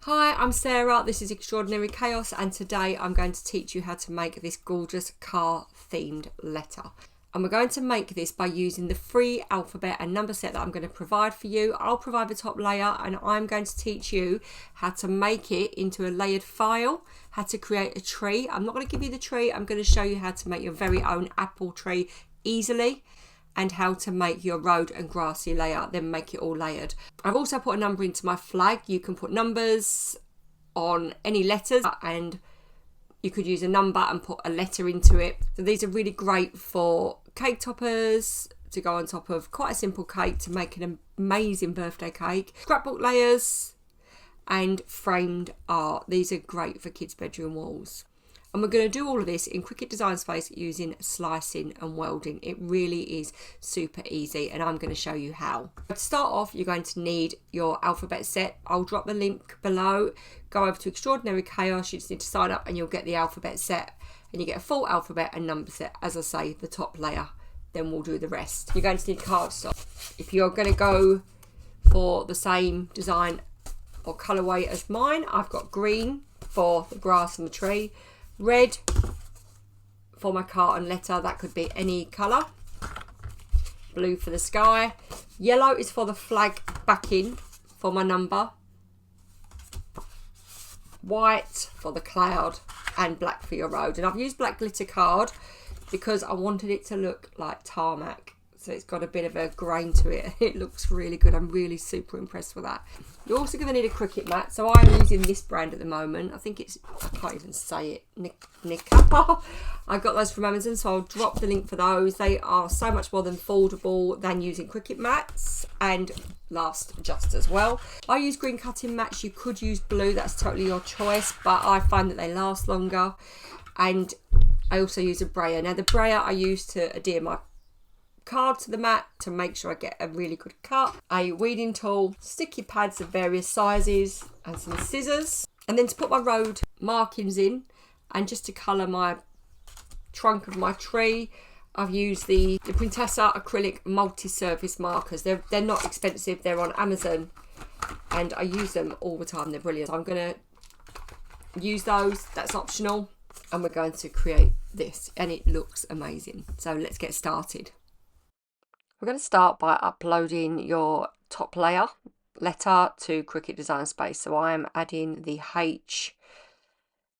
Hi, I'm Sarah, this is Extraordinary Chaos, and today I'm going to teach you how to make this gorgeous car themed letter. And we're going to make this by using the free alphabet and number set that I'm going to provide for you. I'll provide the top layer and I'm going to teach you how to make it into a layered file, how to create a tree. I'm not going to give you the tree, I'm going to show you how to make your very own apple tree easily, and how to make your road and grassy layer, then make it all layered. I've also put a number into my flag. You can put numbers on any letters and you could use a number and put a letter into it. So these are really great for cake toppers, to go on top of quite a simple cake to make an amazing birthday cake. Scrapbook layers and framed art. These are great for kids' bedroom walls. And we're going to do all of this in Cricut Design Space using slicing and welding. It really is super easy and I'm going to show you how. To start off, you're going to need your alphabet set. I'll drop the link below. Go over to Extraordinary Chaos. You just need to sign up and you'll get the alphabet set. And you get a full alphabet and number set. As I say, the top layer. Then we'll do the rest. You're going to need cardstock. If you're going to go for the same design or colourway as mine, I've got green for the grass and the tree. Red for my carton letter, that could be any colour. Blue for the sky. Yellow is for the flag backing for my number. White for the cloud and black for your road. And I've used black glitter card because I wanted it to look like tarmac. So it's got a bit of a grain to it. It looks really good. I'm really super impressed with that. You're also going to need a Cricut mat. So I'm using this brand at the moment. I think it's, I can't even say it, Nick. I got those from Amazon, so I'll drop the link for those. They are so much more than foldable than using Cricut mats and last just as well. I use green cutting mats. You could use blue. That's totally your choice, but I find that they last longer. And I also use a brayer. Now the brayer I use to adhere my card to the mat to make sure I get a really good cut, a weeding tool, sticky pads of various sizes and some scissors, and then to put my road markings in and just to colour my trunk of my tree, I've used the Pintasa acrylic multi-surface markers. They're not expensive, they're on Amazon and I use them all the time. They're brilliant. I'm going to use those, that's optional, and we're going to create this and it looks amazing. So let's get started. We're going to start by uploading your top layer letter to Cricut Design Space. So I am adding the H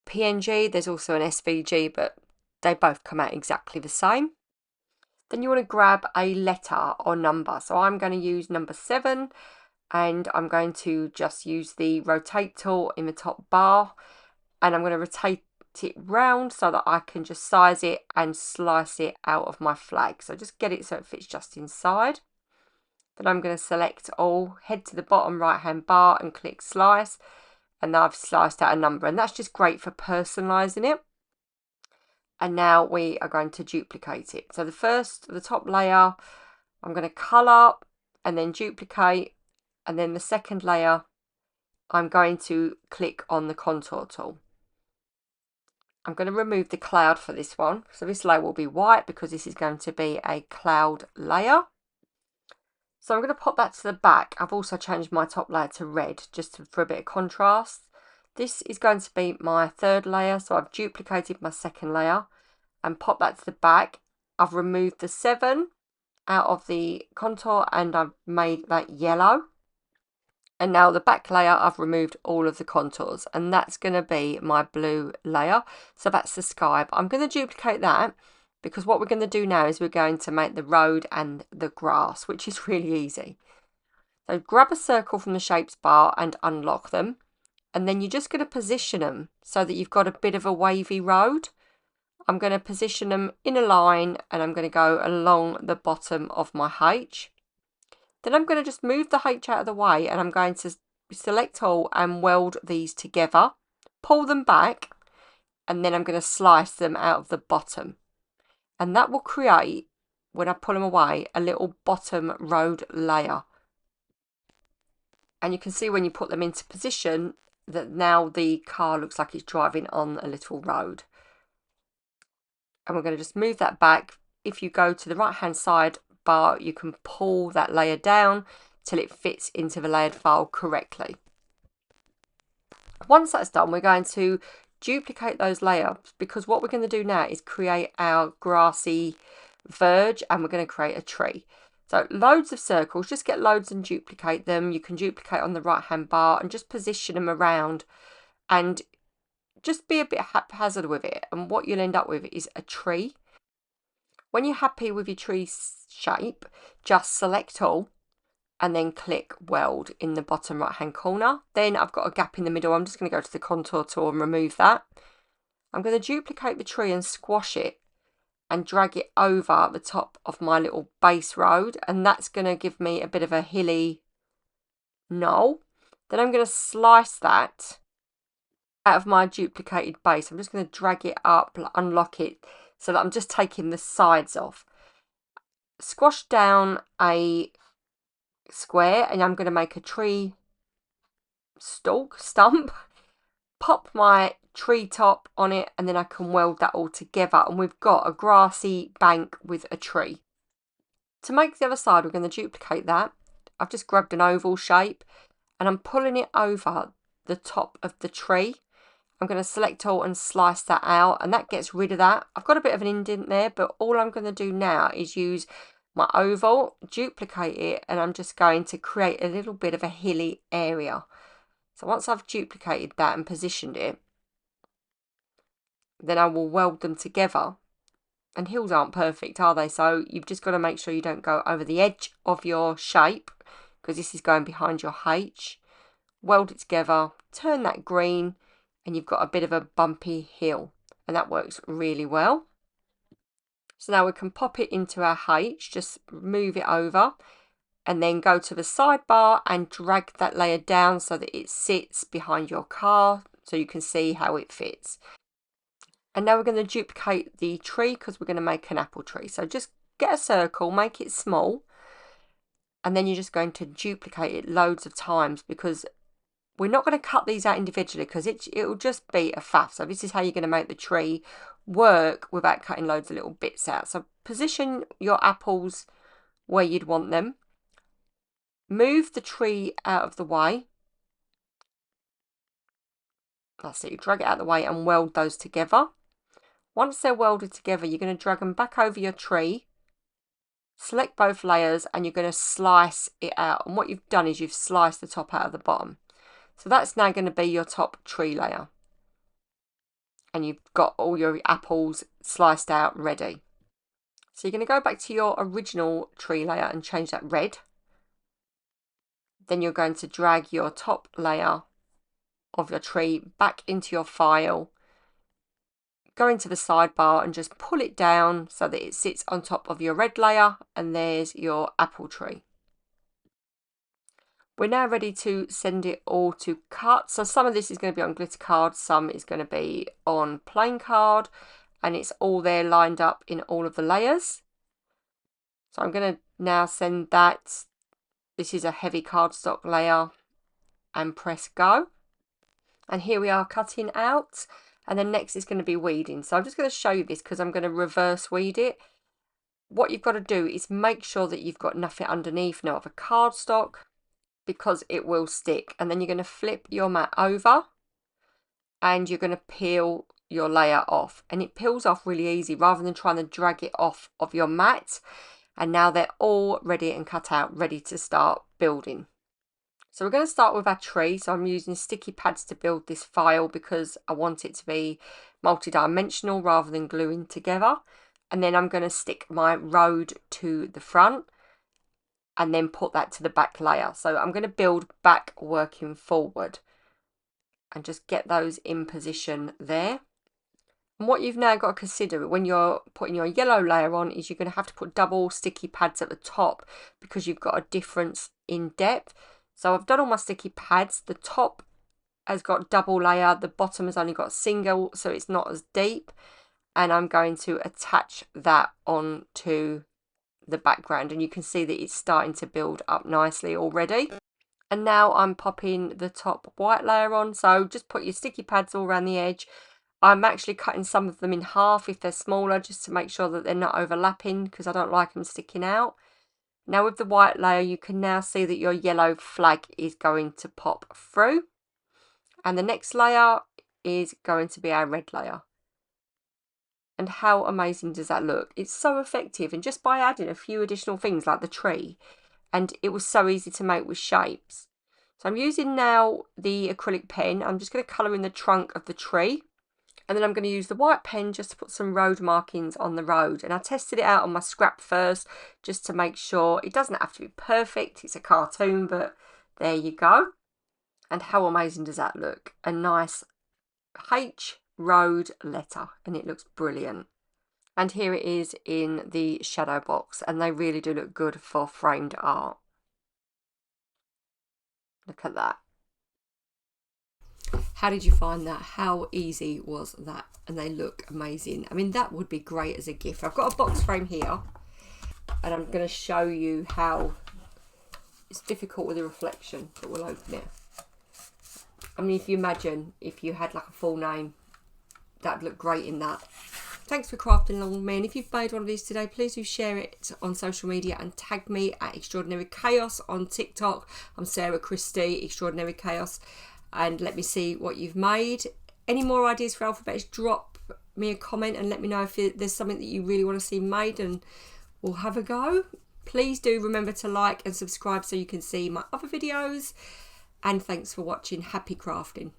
PNG. There's also an SVG, but they both come out exactly the same. Then you want to grab a letter or number. So I'm going to use number 7 and I'm going to just use the rotate tool in the top bar and I'm going to rotate it round so that I can just size it and slice it out of my flag. So just get it so it fits just inside. Then I'm going to select all, head to the bottom right hand bar and click slice, and now I've sliced out a number, and that's just great for personalising it. And now we are going to duplicate it. So the top layer I'm going to colour and then duplicate, and then the second layer I'm going to click on the contour tool. I'm going to remove the cloud for this one. So this layer will be white because this is going to be a cloud layer. So I'm going to pop that to the back. I've also changed my top layer to red just for a bit of contrast. This is going to be my third layer. So I've duplicated my second layer and pop that to the back. I've removed the 7 out of the contour and I've made that yellow. And now the back layer, I've removed all of the contours and that's going to be my blue layer. So that's the sky. But I'm going to duplicate that because what we're going to do now is we're going to make the road and the grass, which is really easy. So grab a circle from the shapes bar and unlock them. And then you're just going to position them so that you've got a bit of a wavy road. I'm going to position them in a line and I'm going to go along the bottom of my H. Then I'm going to just move the H out of the way and I'm going to select all and weld these together, pull them back, and then I'm going to slice them out of the bottom. And that will create, when I pull them away, a little bottom road layer. And you can see when you put them into position that now the car looks like it's driving on a little road. And we're going to just move that back. If you go to the right hand side bar, you can pull that layer down till it fits into the layered file correctly. Once that's done, we're going to duplicate those layers, because what we're going to do now is create our grassy verge, and we're going to create a tree. So loads of circles, just get loads and duplicate them. You can duplicate on the right hand bar and just position them around and just be a bit haphazard with it. And what you'll end up with is a tree. When you're happy with your tree shape, just select all and then click weld in the bottom right hand corner. Then I've got a gap in the middle. I'm just going to go to the contour tool and remove that. I'm going to duplicate the tree and squash it and drag it over the top of my little base road, and that's going to give me a bit of a hilly knoll. Then I'm going to slice that out of my duplicated base. I'm just going to drag it up, unlock it, so that I'm just taking the sides off. Squash down a square, and I'm going to make a tree stump, pop my tree top on it, and then I can weld that all together, and we've got a grassy bank with a tree. To make the other side, we're going to duplicate that. I've just grabbed an oval shape and I'm pulling it over the top of the tree. I'm going to select all and slice that out, and that gets rid of that. I've got a bit of an indent there, but all I'm going to do now is use my oval, duplicate it, and I'm just going to create a little bit of a hilly area. So once I've duplicated that and positioned it, then I will weld them together. And hills aren't perfect, are they? So you've just got to make sure you don't go over the edge of your shape, because this is going behind your H. Weld it together, turn that green, and you've got a bit of a bumpy hill, and that works really well. So now we can pop it into our H, just move it over, and then go to the sidebar and drag that layer down so that it sits behind your car, so you can see how it fits. And now we're going to duplicate the tree, because we're going to make an apple tree. So just get a circle, make it small, and then you're just going to duplicate it loads of times, because we're not going to cut these out individually, because it'll just be a faff. So this is how you're going to make the tree work without cutting loads of little bits out. So position your apples where you'd want them. Move the tree out of the way. That's it. You drag it out of the way and weld those together. Once they're welded together, you're going to drag them back over your tree, select both layers, and you're going to slice it out. And what you've done is you've sliced the top out of the bottom. So that's now going to be your top tree layer. And you've got all your apples sliced out ready. So you're going to go back to your original tree layer and change that red. Then you're going to drag your top layer of your tree back into your file. Go into the sidebar and just pull it down so that it sits on top of your red layer, and there's your apple tree. We're now ready to send it all to cut. So some of this is going to be on glitter card, some is going to be on plain card, and it's all there lined up in all of the layers. So I'm going to now send that. This is a heavy cardstock layer, and press go. And here we are cutting out. And then next is going to be weeding. So I'm just going to show you this because I'm going to reverse weed it. What you've got to do is make sure that you've got nothing underneath now of a cardstock, because it will stick. And then you're going to flip your mat over and you're going to peel your layer off. And it peels off really easy rather than trying to drag it off of your mat. And now they're all ready and cut out, ready to start building. So we're going to start with our tree. So I'm using sticky pads to build this file because I want it to be multi-dimensional rather than gluing together. And then I'm going to stick my road to the front and then put that to the back layer. So I'm going to build back working forward and just get those in position there. And what you've now got to consider when you're putting your yellow layer on is you're going to have to put double sticky pads at the top because you've got a difference in depth. So I've done all my sticky pads. The top has got double layer, the bottom has only got single, so it's not as deep. And I'm going to attach that onto the background, and you can see that it's starting to build up nicely already. And now I'm popping the top white layer on. So just put your sticky pads all around the edge. I'm actually cutting some of them in half if they're smaller, just to make sure that they're not overlapping because I don't like them sticking out. Now with the white layer, you can now see that your yellow flag is going to pop through. And the next layer is going to be our red layer. And how amazing does that look? It's so effective, and just by adding a few additional things like the tree, and it was so easy to make with shapes. So I'm using now the acrylic pen. I'm just going to colour in the trunk of the tree, and then I'm going to use the white pen just to put some road markings on the road. And I tested it out on my scrap first just to make sure. It doesn't have to be perfect, it's a cartoon, but there you go. And how amazing does that look? A nice H road letter, and it looks brilliant. And here it is in the shadow box, and they really do look good for framed art. Look at that. How did you find that? How easy was that? And they look amazing. I mean, that would be great as a gift. I've got a box frame here, and I'm going to show you how it's difficult with the reflection, but we'll open it. I mean, if you imagine if you had like a full name, that'd look great in that. Thanks for crafting along with me, and if you've made one of these today, please do share it on social media and tag me at Extraordinary Chaos on TikTok. I'm Sarah Christie, Extraordinary Chaos, and let me see what you've made. Any more ideas for alphabets, drop me a comment and let me know if there's something that you really want to see made, and we'll have a go. Please do remember to like and subscribe so you can see my other videos, and thanks for watching. Happy crafting.